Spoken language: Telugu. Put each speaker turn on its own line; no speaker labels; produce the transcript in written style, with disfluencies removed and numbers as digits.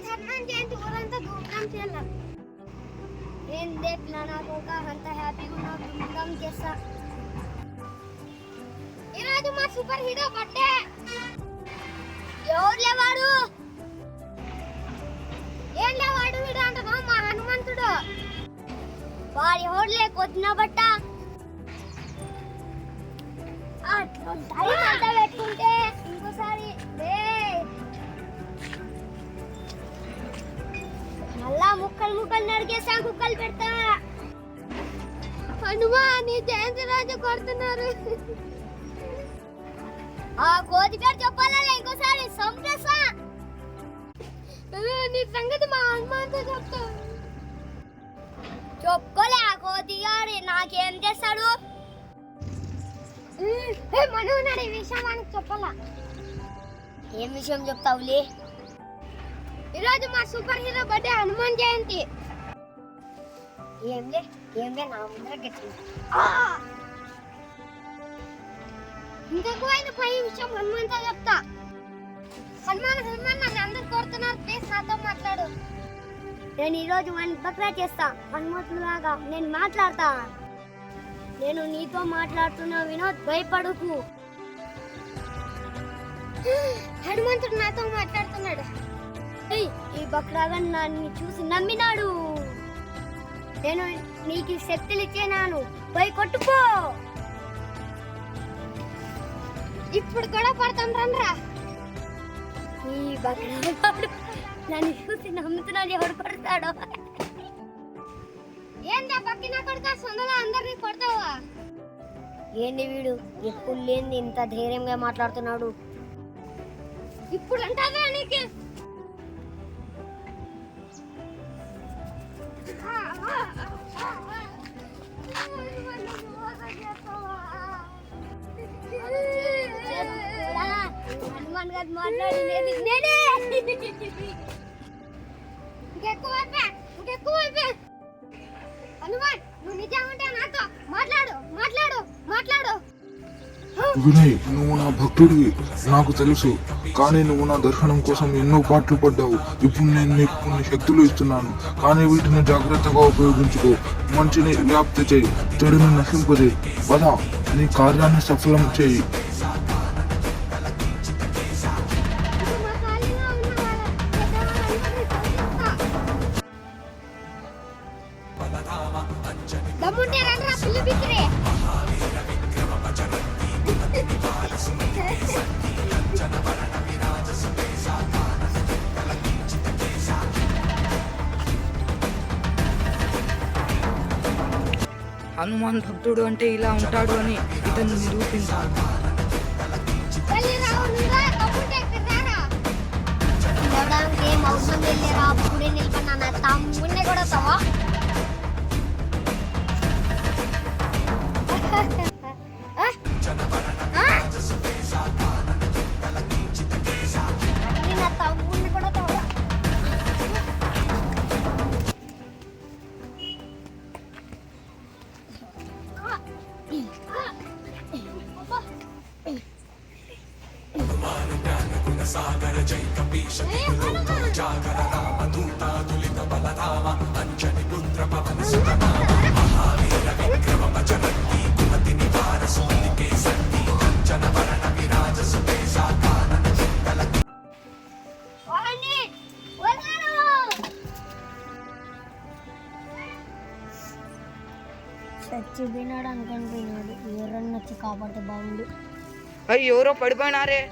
ఈరోజు హనుమాన్ జయంతి ఊరంతా ధూమ్ధాం చేయాలి. ఏం దేట్లా నాకు ఒక అంత హ్యాపీగా ఉన్నా ధూమ్ధాం చేస్తా. ఈరోజు మా సూపర్ హీరో బర్త్డే. ఎవరు లేవాడు? ఏం లేవాడు వీడు అంటున్నా మా హనుమంతుడు. వాడు ఎవరు లేకొచ్చిన బట్ట పెట్టుకుంటే ఇంకోసారి మళ్ళా ముక్కలు ముక్కలు నరికేసా కుక్కలు పెడతా. హనుమా నీ జయంతి రోజు కొడుతున్నారు. ఆ కోతి పేరు చెప్పాలా ఇంకోసారి సంపేసా. నీ సంగతి మా హనుమాన్తో చెప్తా. చెప్పుకోలే ఆ కోతి గారు నాకేం చేస్తాడు. మనవున్నాడు ఈ విషయం మనకు చెప్పాలా. ఏం విషయం చెప్తావులే? ఈరోజు మా super hero birthday Hanuman Jayanti. ఏంలే నా ముందర గట్టి ఇంకెక్కువైన పై విషయం హనుమాన్తో చెప్తా. హనుమాన్ నన్ను అందరు కోరుతున్నారు, ప్లీజ్ నాతో మాట్లాడు. నేను ఈరోజు వాడిని బక్రా చేస్తా. హనుమంతులాగా నేను మాట్లాడతా. నేను నీతో మాట్లాడుతున్నా వినోద్, భయపడుకు. హనుమంతుడు నాతో మాట్లాడుతున్నాడు. ఈ బక్రాగా నన్ను చూసి నమ్మినాడు. నేను నీకు శక్తులు ఇచ్చేనాను, పోయి కొట్టుకో. ఇప్పుడు కూడా పడతాం రండ్రా. ఈ బక్రాడు నన్ను చూసి నమ్ముతున్నాడు, ఎవడు కొడతాడో. ఏందా పక్కిన కొడుక సొందలో అందరినీ కొడతావా? ఏంది వీడు ఎప్పుడు లేని ఇంత ధైర్యంగా మాట్లాడుతున్నాడు. ఇప్పుడు అంటావా నీకు? హనుమాన్ గారు మాట్లాడలేదు. ఇంకెక్కువ హనుమాన్, నువ్వు నిజంగా నాతో మాట్లాడు.
వినయ్, నువ్వు నా భక్తుడివి నాకు తెలుసు. కానీ నువ్వు నా దర్శనం కోసం ఎన్నో పాటలు పడ్డావు. ఇప్పుడు నేను నీకు కొన్ని శక్తులు ఇస్తున్నాను, కానీ వీటిని జాగ్రత్తగా ఉపయోగించుకో. మంచిని వ్యాప్తి చేయి, చెడుని నశింపజేయి. పద, నీ కార్యాన్ని సఫలం చేయి.
హనుమాన్ భక్తుడు అంటే ఇలా ఉంటాడు అని ఇతను నిరూపించాడు.
సాగర జై కపీశ జాగర రామ దూత తులిత బలధామ అంజని పుత్ర పవన సుతనా మహావీర విక్రమ భజరంతి కుమతి నివార సుమతికే సంతి కంచన వరణ విరాజ సుతేజా కానన చింతల
చచ్చిపోయినాడు అనుకుని పోయినాడు. ఎవరన్నా వచ్చి కాపాడితే బాగుండు.
ఎవరో పడిపోయినారే.